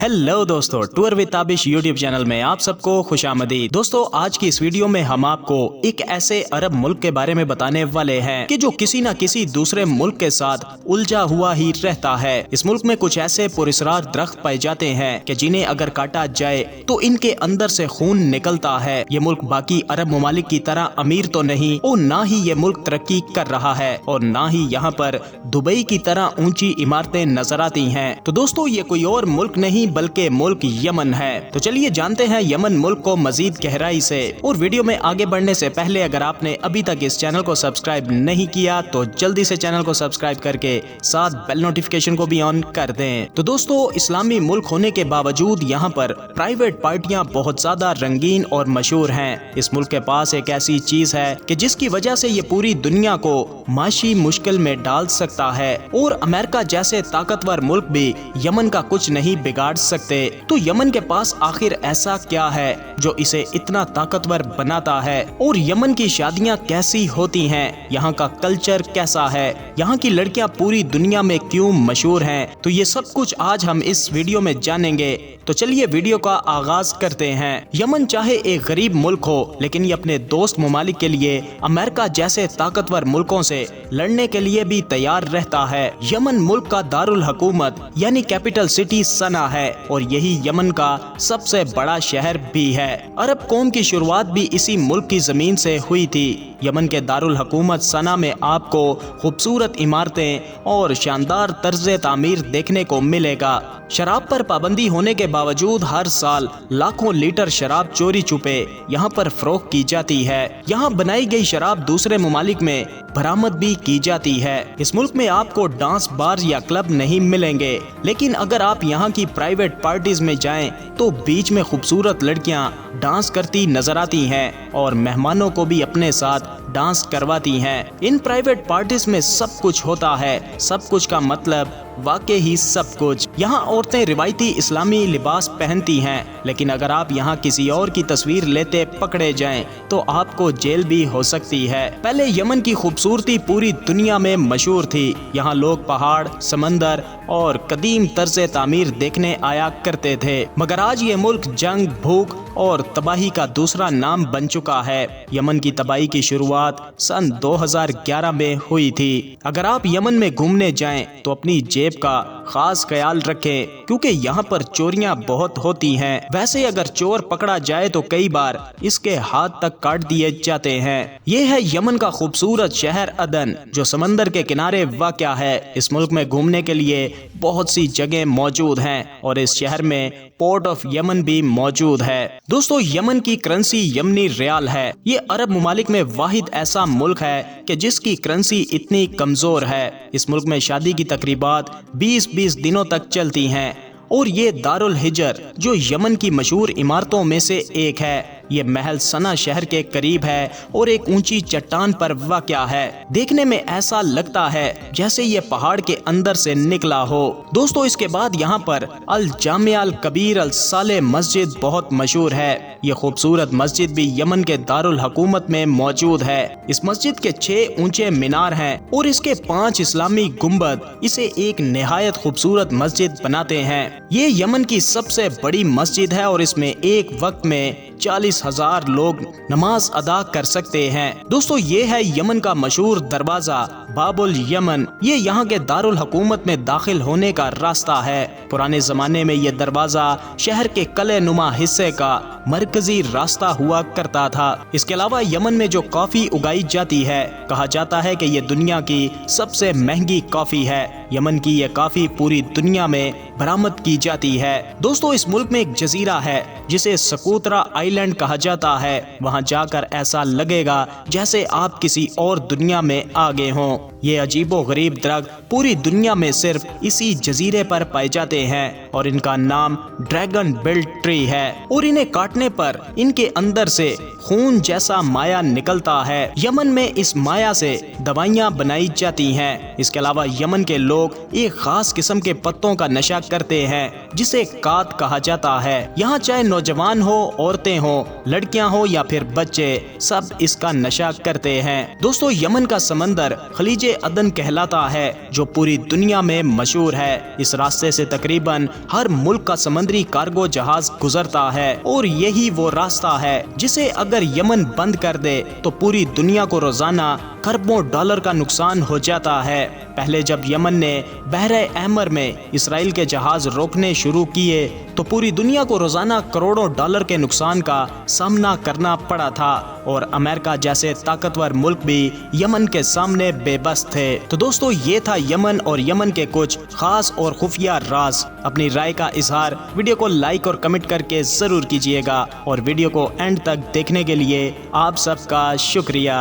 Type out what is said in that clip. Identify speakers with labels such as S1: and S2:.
S1: Hello दोस्तों, tour with Tabish YouTube channel में आप सबको खुशामदीद। दोस्तों, आज की इस वीडियो में हम आपको एक ऐसे अरब मुल्क के बारे में बताने वाले हैं कि जो किसी न किसी दूसरे मुल्क के साथ उलझा हुआ ही रहता है। इस मुल्क में कुछ ऐसे पुरस्कार दरख्त पाए जाते हैं कि जिन्हें अगर काटा जाए तो इनके अंदर से खून निकलता है। ये मुल्क बाकी अरब ममालिक की तरह अमीर तो नहीं और ना ही ये मुल्क तरक्की कर रहा है और ना ही यहाँ पर दुबई की तरह ऊंची इमारतें नजर आती हैं। तो दोस्तों, ये कोई और मुल्क नहीं बल्कि मुल्क यमन है। तो चलिए जानते हैं यमन मुल्क को मजीद गहराई से। और वीडियो में आगे बढ़ने से पहले अगर आपने अभी तक इस चैनल को सब्सक्राइब नहीं किया तो जल्दी से चैनल को सब्सक्राइब करके साथ बेल नोटिफिकेशन को भी ऑन कर दें। तो दोस्तों, इस्लामी मुल्क होने के बावजूद यहाँ पर प्राइवेट पार्टियां बहुत ज्यादा रंगीन और मशहूर हैं। इस मुल्क के पास एक ऐसी चीज है कि जिसकी वजह से ये पूरी दुनिया को माशी मुश्किल में डाल सकता है और अमेरिका जैसे ताकतवर मुल्क भी यमन का कुछ नहीं बिगाड़ सकते। तो यमन के पास आखिर ऐसा क्या है जो इसे इतना ताकतवर बनाता है? और यमन की शादियां कैसी होती हैं? यहाँ का कल्चर कैसा है? यहाँ की लड़कियां पूरी दुनिया में क्यों मशहूर हैं? तो ये सब कुछ आज हम इस वीडियो में जानेंगे। तो चलिए वीडियो का आगाज करते हैं। यमन चाहे एक गरीब मुल्क हो, लेकिन ये अपने दोस्त ममालिक के लिए अमेरिका जैसे ताकतवर मुल्कों से लड़ने के लिए भी तैयार रहता है। यमन मुल्क का दारुल हुकूमत यानी कैपिटल सिटी सना है और यही यमन का सबसे बड़ा शहर भी है। अरब कौम की शुरुआत भी इसी मुल्क की जमीन से हुई थी। यमन के दारुल हुकूमत सना में आपको खूबसूरत इमारतें और शानदार तर्ज तामीर देखने को मिलेगा। शराब पर पाबंदी होने के बावजूद हर साल लाखों लीटर शराब चोरी छुपे यहाँ पर फरोख्त की जाती है। यहाँ बनाई गई शराब दूसरे ममालिक में बरामद भी की जाती है। इस मुल्क में आपको डांस बार या क्लब नहीं मिलेंगे, लेकिन अगर आप यहाँ की प्राइवेट पार्टीज में जाएं तो बीच में खूबसूरत लड़कियाँ डांस करती नजर आती हैं और मेहमानों को भी अपने साथ डांस करवाती हैं। इन प्राइवेट पार्टीज में सब कुछ होता है। सब कुछ का मतलब वाकई ही सब कुछ। यहाँ औरतें रिवायती इस्लामी लिबास पहनती हैं, लेकिन अगर आप यहाँ किसी और की तस्वीर लेते पकड़े जाएं तो आपको जेल भी हो सकती है। पहले यमन की खूबसूरती पूरी दुनिया में मशहूर थी। यहाँ लोग पहाड़, समंदर और कदीम तर्ज तामीर देखने आया करते थे, मगर आज ये मुल्क जंग, भूख और तबाही का दूसरा नाम बन चुका है। यमन की तबाही की शुरुआत सन 2011 में हुई थी। अगर आप यमन में घूमने जाएं तो अपनी जेब का खास ख्याल रखें, क्योंकि यहाँ पर चोरियां बहुत होती हैं। वैसे अगर चोर पकड़ा जाए तो कई बार इसके हाथ तक काट दिए जाते हैं। ये है यमन का खूबसूरत शहर अदन, जो समंदर के किनारे वाक़या है। इस मुल्क में घूमने के लिए बहुत सी जगह मौजूद हैं और इस शहर में पोर्ट ऑफ यमन भी मौजूद है। दोस्तों, यमन की करेंसी यमनी रियाल है। ये अरब ममालिक में वाहिद ऐसा मुल्क है कि जिसकी करेंसी इतनी कमजोर है। इस मुल्क में शादी की तकरीबात 20-20 दिनों तक चलती हैं और ये दारुल हिजर जो यमन की मशहूर इमारतों में से एक है। ये महल सना शहर के करीब है और एक ऊंची चट्टान पर वाक़या है। देखने में ऐसा लगता है जैसे ये पहाड़ के अंदर से निकला हो। दोस्तों, इसके बाद यहाँ पर अल जामिया अल कबीर अल सालेह मस्जिद बहुत मशहूर है। ये खूबसूरत मस्जिद भी यमन के दारुल हुकूमत में मौजूद है। इस मस्जिद के 6 ऊंचे मीनार हैं और इसके 5 इस्लामी गुंबद इसे एक निहायत खूबसूरत मस्जिद बनाते हैं। ये यमन की सबसे बड़ी मस्जिद है और इसमें एक वक्त में 40,000 लोग नमाज अदा कर सकते हैं। दोस्तों, ये है यमन का मशहूर दरवाजा बाबुल यमन। ये यहाँ के दारुल हुकूमत में दाखिल होने का रास्ता है। पुराने जमाने में ये दरवाजा शहर के कले नुमा हिस्से का मरकजी रास्ता हुआ करता था। इसके अलावा यमन में जो कॉफी उगाई जाती है, कहा जाता है कि ये दुनिया की सबसे महंगी कॉफी है। यमन की ये कॉफी पूरी दुनिया में बरामद की जाती है। दोस्तों, इस मुल्क में एक जजीरा है जिसे सकूतरा आइलैंड कहा जाता है। वहाँ जाकर ऐसा लगेगा जैसे आप किसी और दुनिया में आ गए हों। ये अजीबो गरीब दरख्त पूरी दुनिया में सिर्फ इसी जजीरे पर पाए जाते हैं और इनका नाम ड्रैगन बिल्ड ट्री है और इन्हें काटने पर इनके अंदर से खून जैसा माया निकलता है। यमन में इस माया से दवाइयाँ बनाई जाती हैं। इसके अलावा यमन के लोग एक खास किस्म के पत्तों का नशा करते हैं जिसे कात कहा जाता है। यहाँ चाहे नौजवान हो, औरतें हो, लड़कियां हो या फिर बच्चे, सब इसका नशा करते हैं। दोस्तों, यमन का समंदर खलीज عدن کہلاتا ہے جو پوری دنیا میں مشہور ہے۔ اس راستے سے تقریباً ہر ملک کا سمندری کارگو جہاز گزرتا ہے اور یہی وہ راستہ ہے جسے اگر یمن بند کر دے تو پوری دنیا کو روزانہ کروڑوں ڈالر کا نقصان ہو جاتا ہے۔ پہلے جب یمن نے بحر احمر میں اسرائیل کے جہاز روکنے شروع کیے تو پوری دنیا کو روزانہ کروڑوں ڈالر کے نقصان کا سامنا کرنا پڑا تھا اور امریکہ جیسے طاقتور ملک بھی یمن کے سامنے بے بس تھے۔ تو دوستو یہ تھا یمن اور یمن کے کچھ خاص اور خفیہ راز۔ اپنی رائے کا اظہار ویڈیو کو لائک اور کمنٹ کر کے ضرور کیجیے گا اور ویڈیو کو اینڈ تک دیکھنے کے لیے آپ سب کا شکریہ۔